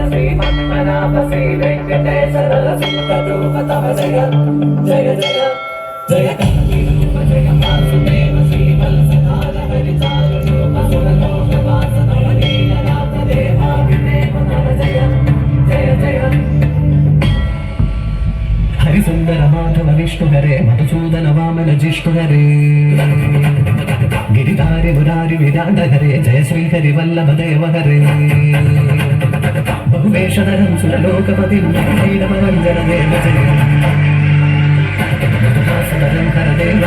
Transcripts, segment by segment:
श्रीमन्मनाभ श्री वेङ्कटेश नरसिंहरूप तव जय जय जय जय कपिरूप जय वासुदेव श्रीवत्सधार हरिचारुरूप सुरलोकवास तव लीलनाथ देवादिदेव तव जय जय जय हरिसुन्दर माधव विष्णु हरे मधुसूदन वामन जिष्णु हरे गिरिधारी मुरारी विराट हरे जय श्री हरि वल्लभ देव हरे बहुवेशधरं सुरलोकपतिं नीलमरञ्जन देव जय सदरं हर देव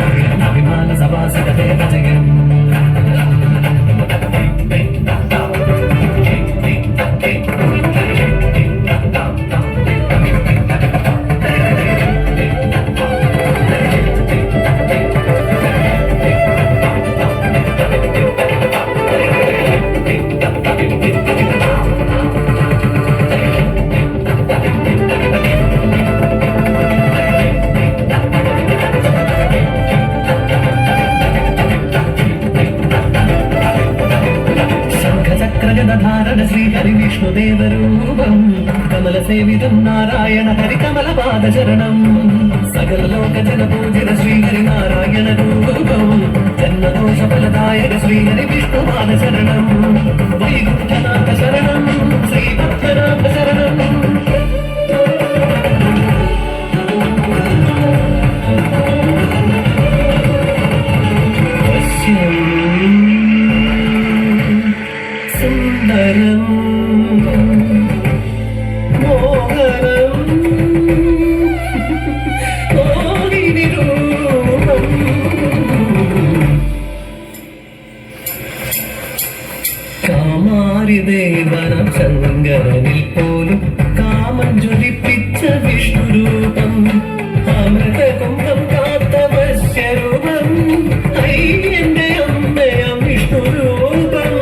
अभिमान सभासद देव जय धारण श्री हरि विष्णुदेव रूपं कमल सेवितं नारायण हरि कमल पाद चरणं सकल लोक जन पूजित श्री हरि नारायण रूपं जन्म दोष फलदायक श्री हरि विष्णु पाद शरणं वैकुंठनाथ शरणं श्री पद्मनाभ शरणं സുന്ദരം മോഹനം മോഹിനി രൂപം കാമാരി ദേവനം ശങ്കരനിൽ പോലും കാമം ജ്വലിപ്പിച്ച വിഷ്ണുരൂപം അമൃതകുംഭം കാത്ത വശ്യരൂപം എന്റെ അമ്മയം വിഷ്ണുരൂപം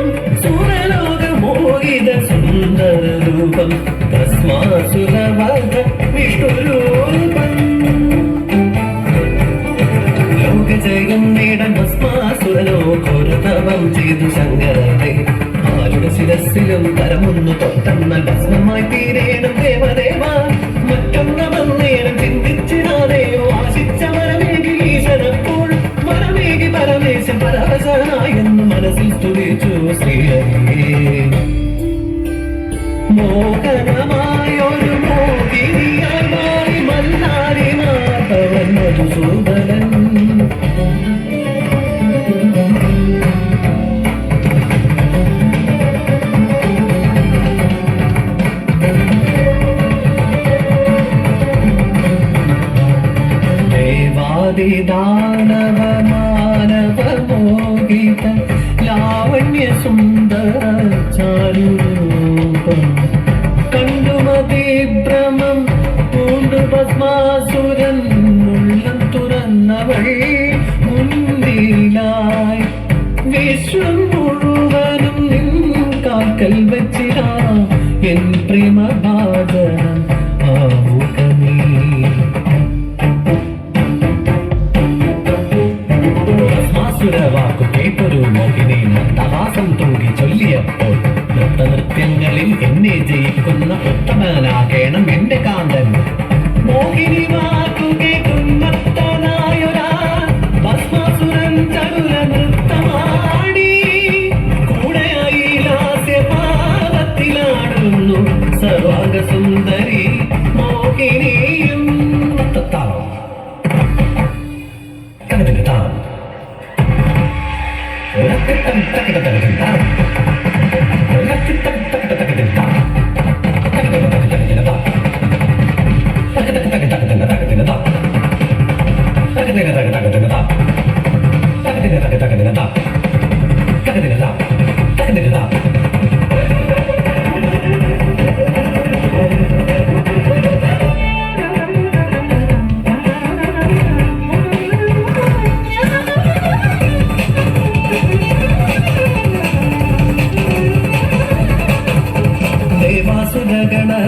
സുന്ദരൂപം തസ്മാസുരവധ വിഷ്ണുരൂപം ലോകജയം നേടാൻ ഭസ്മാസുരലോകോരതവം ചെയ്തു ശങ്കരനെ ആരുടെ ശിരസിലും കരമൊന്നു തൊട്ടെന്ന ഭസ്മമായി തീരേണം ദേവദേവ മറ്റൊന്ന വന്നേരം ചിന്തിച്ചിടാതെയോ ആശിച്ച വരമേകി ഈശ്വരപ്പോൾ വരമേകി പരമേശൻ പരവശനായെന്ന് മനസ്സിൽ സ്തുതിച്ചു ശ്രീഹരിയേ മോഹനമായൊരു മോഹിനിയായി മല്ലാരി മാധവൻ മധുസൂദനൻ ദേവാദിദാനവ മാനവ മോഹിത ലാവണ്യ സുന്ദര ചാരുരൂപം കണ്ടുമതിഭ്രമം പൂണ്ടു ഭസ്മാസുരൻ ഉള്ളം തുറന്നവൾ മുന്നിലായി വിശ്വം മുഴുവനും നിൻ കാക്കൽ വച്ചിരാ എൻ പ്രേമഭാജനം ആവുകനീ ഭസ്മാസുരവാക്കു കേട്ടൊരു മോഹിനി മന്ദഹാസം തൂകി ചൊല്ലിയപ്പോൾ നൃത്യങ്ങളിൽ എന്നെ ജയിക്കുന്ന ഉത്തമനാകേണം എന്റെ കാന്തൻ മോഹിനി വാക്കു കേൾക്കുന്നത്തനായൊരാ ഭസ്മാസുരൻ ചടുല നൃത്തമാടി കൂടെയായി ലാസ്യഭാവത്തിലാടുന്നു സർവാംഗസുന്ദരി മോഹിനിയും കനവിന് താം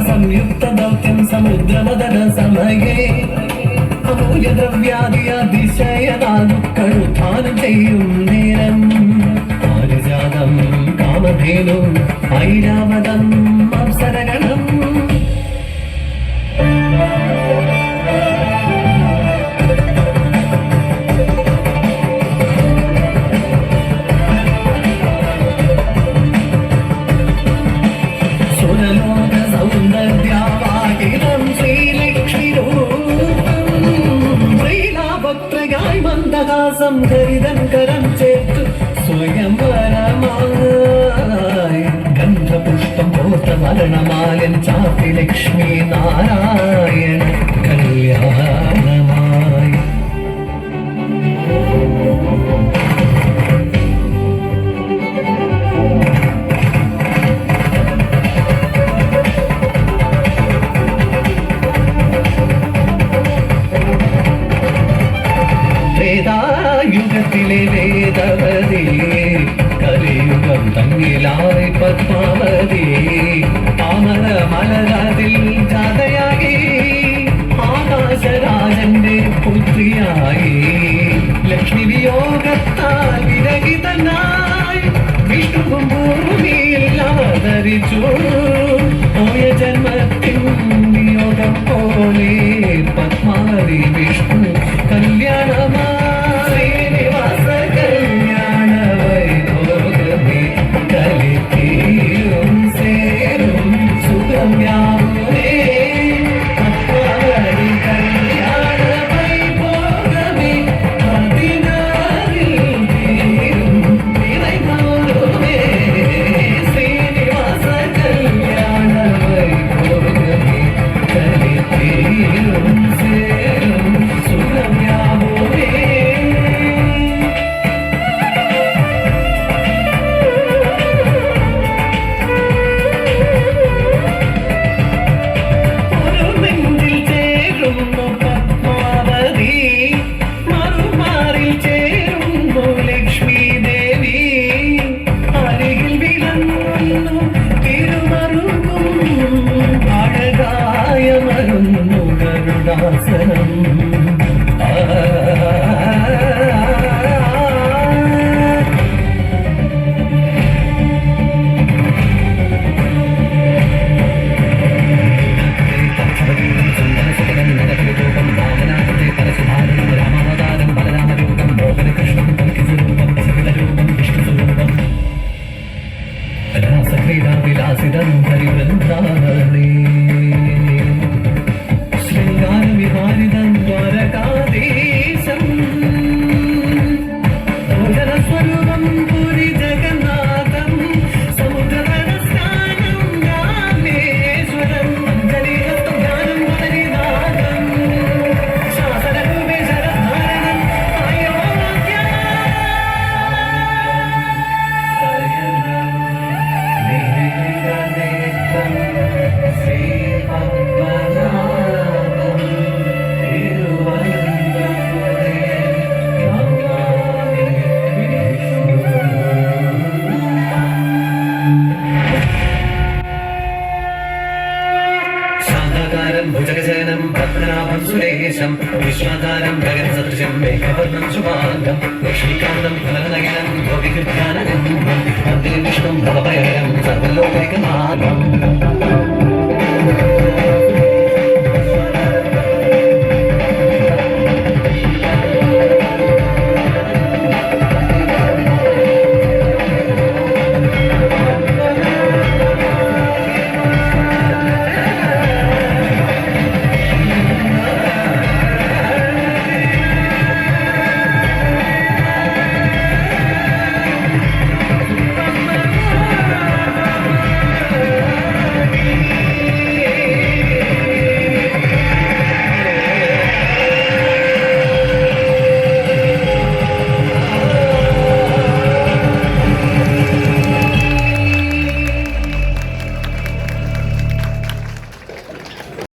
സംയുക്ത ദൗത്യം സമുദ്രമദന സമയേ അമൂല്യദ്രവ്യാദി അതിശയദാനം ചെയ്യും നേരം പാരിജാതം കാമധേനു ഐരാവതം വരകണം. സുരലോക സൗന്ദര്യാവാഹിതം ശ്രീലക്ഷ്മിരൂപം ശ്രീലാഭത്രയായി മന്ദഹാസം ഹരിതം കരം ചേർത്തു സ്വയംവരമായി ഗന്ധപുഷ്പം പോത്ത മരണമാലൻ ചാത്തി ലക്ഷ്മി നാരായണ കല്യാണമായി. യുഗത്തിലെ വേദവതി കലിയുഗം തങ്ങിലായി പത്മാവതി പാമര മലരാതിൽ ജാതയായി ആകാശരാജന്റെ പുത്രിയായി ലക്ഷ്മി വിയോഗത്താൽ വിരഹിതനായി വിഷ്ണുവും ഭൂമിയിൽ അവതരിച്ചു.